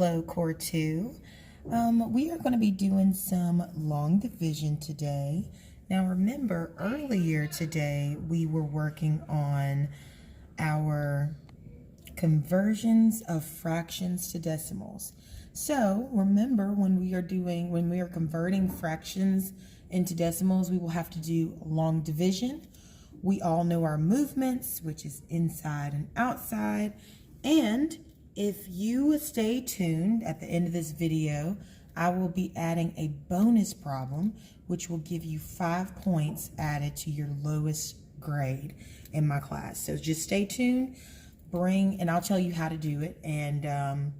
Hello, Core 2. We are going to be doing some long division today. Now remember, earlier today we were working on our conversions of fractions to decimals. So remember, when we are converting fractions into decimals, we will have to do long division. We all know our movements, which is inside and outside. And if you stay tuned at the end of this video, I will be adding a bonus problem, which will give you 5 points added to your lowest grade in my class. So just stay tuned, and I'll tell you how to do it. And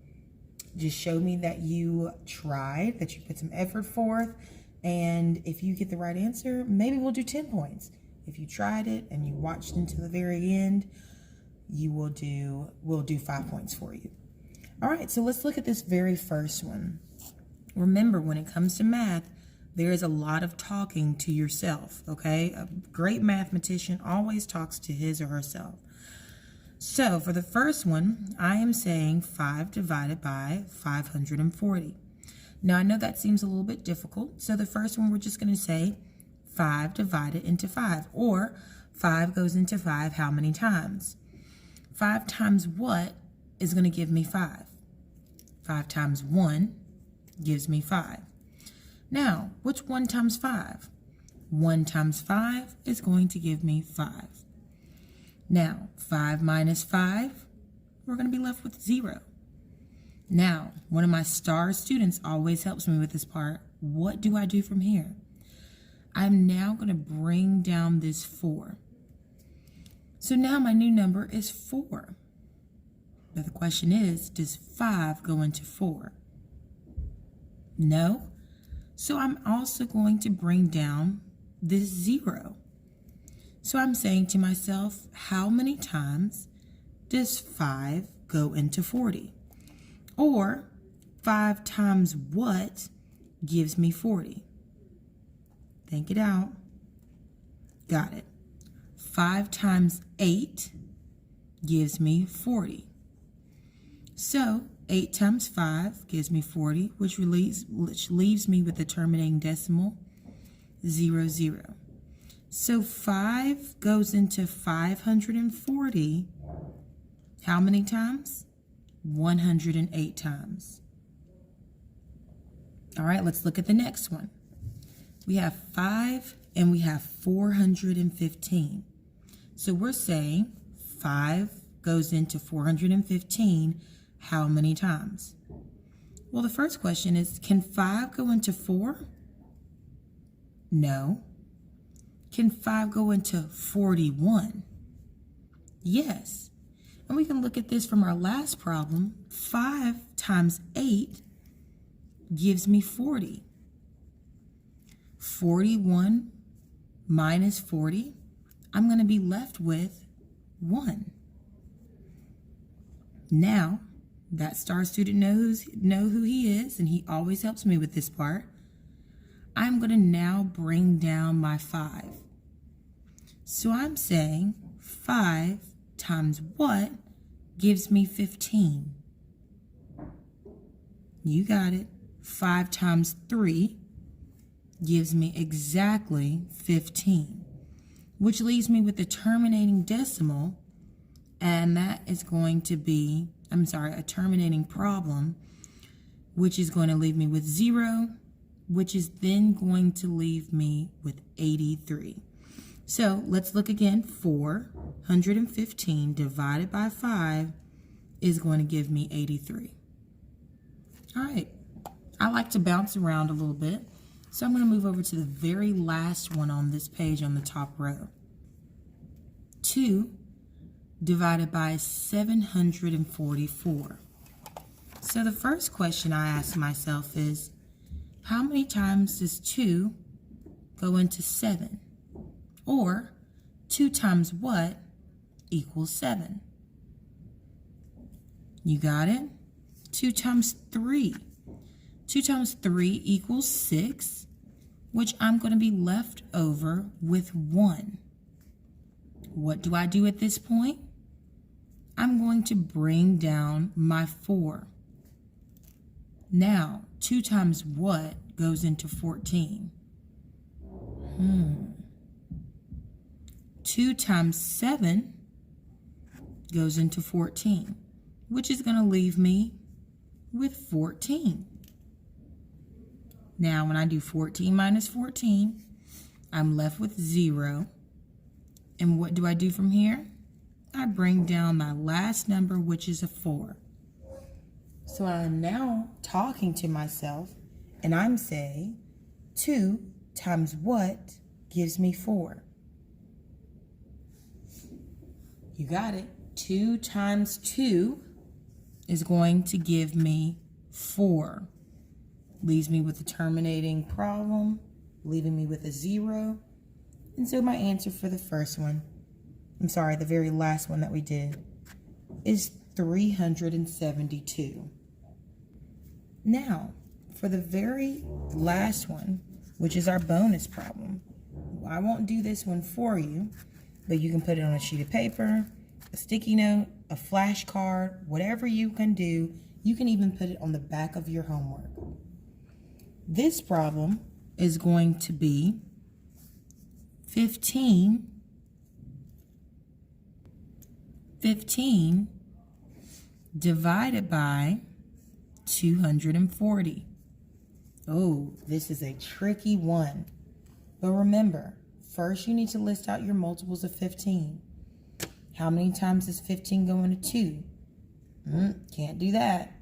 just show me that you tried, that you put some effort forth. And if you get the right answer, maybe we'll do 10 points. If you tried it and you watched until the very end, we'll do 5 points for you. All right, so let's look at this very first one. Remember, when it comes to math, there is a lot of talking to yourself, okay? A great mathematician always talks to his or herself. So for the first one, I am saying 5 divided by 540. Now, I know that seems a little bit difficult. So the first one, we're just going to say 5 divided into 5, or 5 goes into 5 how many times? 5 times what is going to give me 5? 5 times 1 gives me 5. Now, what's 1 times 5? 1 times 5 is going to give me 5. Now, 5 minus 5, we're going to be left with 0. Now, one of my star students always helps me with this part. What do I do from here? I'm now going to bring down this 4. So now my new number is 4. But the question is, does 5 go into 4? No. So I'm also going to bring down this 0. So I'm saying to myself, how many times does 5 go into 40? Or 5 times what gives me 40? Think it out. Got it. 5 times 8 gives me 40. So 8 times 5 gives me 40, which leaves me with the terminating decimal 0, 0. So 5 goes into 540 how many times? 108 times. All right, let's look at the next one. We have 5 and we have 415. So we're saying 5 goes into 415 how many times? Well, the first question is, can 5 go into 4? No. Can 5 go into 41? Yes. And we can look at this from our last problem. 5 times 8 gives me 40. 41 minus 40, I'm going to be left with 1. Now, that star student knows who he is, and he always helps me with this part. I'm going to now bring down my 5. So I'm saying 5 times what gives me 15? You got it. 5 times 3 gives me exactly 15, which leaves me with the terminating decimal, and that is going to be, a terminating problem, which is going to leave me with 0, which is then going to leave me with 83. So let's look again. 415 divided by 5 is going to give me 83. All right, I like to bounce around a little bit. So I'm going to move over to the very last one on this page on the top row. 2 divided by 744. So the first question I ask myself is, how many times does 2 go into 7? Or 2 times what equals 7? You got it? 2 times 3. 2 times 3 equals 6, which I'm going to be left over with 1. What do I do at this point? I'm going to bring down my 4. Now, 2 times what goes into 14? 2 times 7 goes into 14, which is going to leave me with 14. Now, when I do 14 minus 14, I'm left with 0. And what do I do from here? I bring down my last number, which is a 4. So I'm now talking to myself, and I'm saying 2 times what gives me 4? You got it. 2 times 2 is going to give me 4. Leaves me with a terminating problem, leaving me with a 0. And so my answer for the first one, the very last one that we did, is 372. Now, for the very last one, which is our bonus problem, I won't do this one for you, but you can put it on a sheet of paper, a sticky note, a flashcard, whatever you can do. You can even put it on the back of your homework. This problem is going to be 15 divided by 240. Oh, this is a tricky one. But remember, first you need to list out your multiples of 15. How many times does 15 go into 2? Can't do that.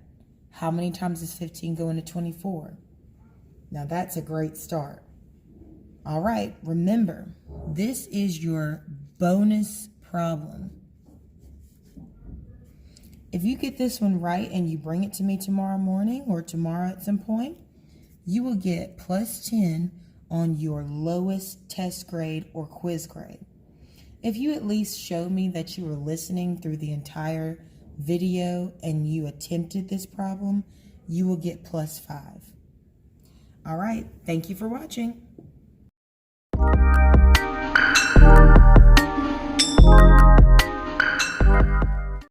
How many times does 15 go into 24? Now that's a great start. All right, remember, this is your bonus problem. If you get this one right and you bring it to me tomorrow morning or tomorrow at some point, you will get plus 10 on your lowest test grade or quiz grade. If you at least show me that you were listening through the entire video and you attempted this problem, you will get plus 5. All right, thank you for watching.